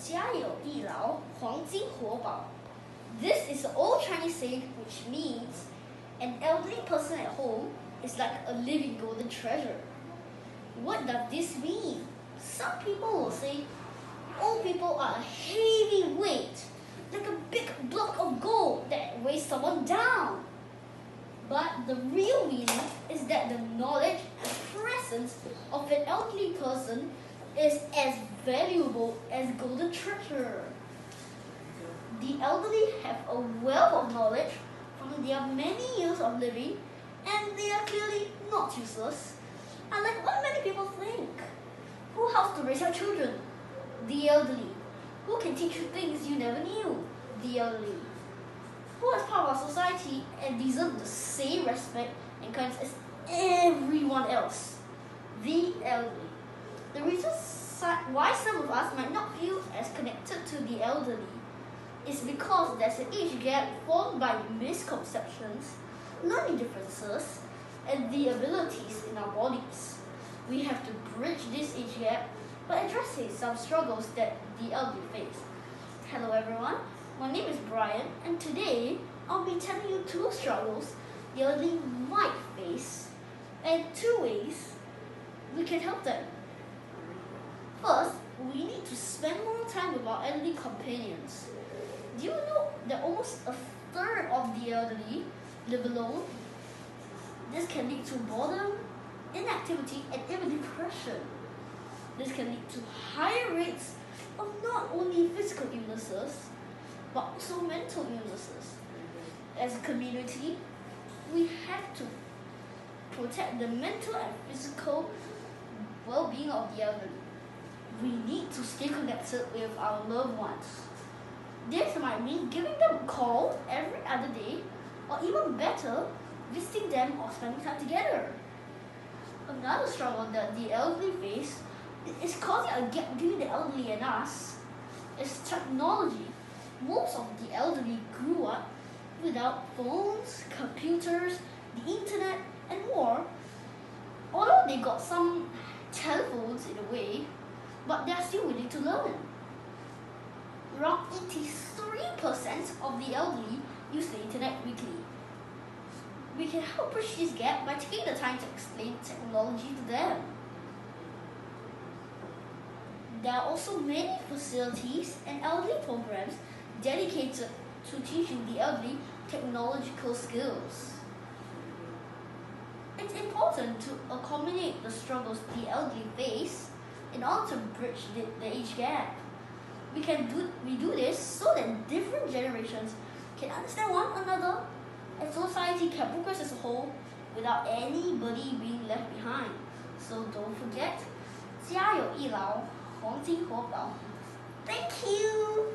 家有一老，黄金活宝. This is an old Chinese saying which means an elderly person at home is like a living golden treasure. What does this mean? Some people will say old people are a heavy weight, like a big block of gold that weighs someone down. But the real meaning is that the knowledge and presence of an elderly person is as valuable as golden treasure. The elderly have a wealth of knowledge from their many years of living, and they are clearly not useless, unlike what many people think. Who helps to raise your children? The elderly. Who can teach you things you never knew? The elderly. Who is part of our society and deserves the same respect and kindness as everyone else? The elderly. The reason why some of us might not feel as connected to the elderly is because there's an age gap formed by misconceptions, learning differences, and the abilities in our bodies. We have to bridge this age gap by addressing some struggles that the elderly face. Hello everyone, my name is Brian, and today I'll be telling you 2 struggles the elderly might face and 2 ways we can help them. First, we need to spend more time with our elderly companions. Do you know that almost a third of the elderly live alone? This can lead to boredom, inactivity, and even depression. This can lead to higher rates of not only physical illnesses, but also mental illnesses. As a community, we have to protect the mental and physical well-being of the elderly. We need to stay connected with our loved ones. This might mean giving them a call every other day, or even better, visiting them or spending time together. Another struggle that the elderly face is causing a gap between the elderly and us is technology. Most of the elderly grew up without phones, computers, the internet, and more. Although they got some telephones in a way, but they are still willing to learn. Around 83% of the elderly use the internet weekly. We can help bridge this gap by taking the time to explain technology to them. There are also many facilities and elderly programs dedicated to teaching the elderly technological skills. It's important to accommodate the struggles the elderly face in order to bridge the age gap. We do this so that different generations can understand one another and society can progress as a whole without anybody being left behind. So don't forget, 家有一老，黄金活宝. Thank you!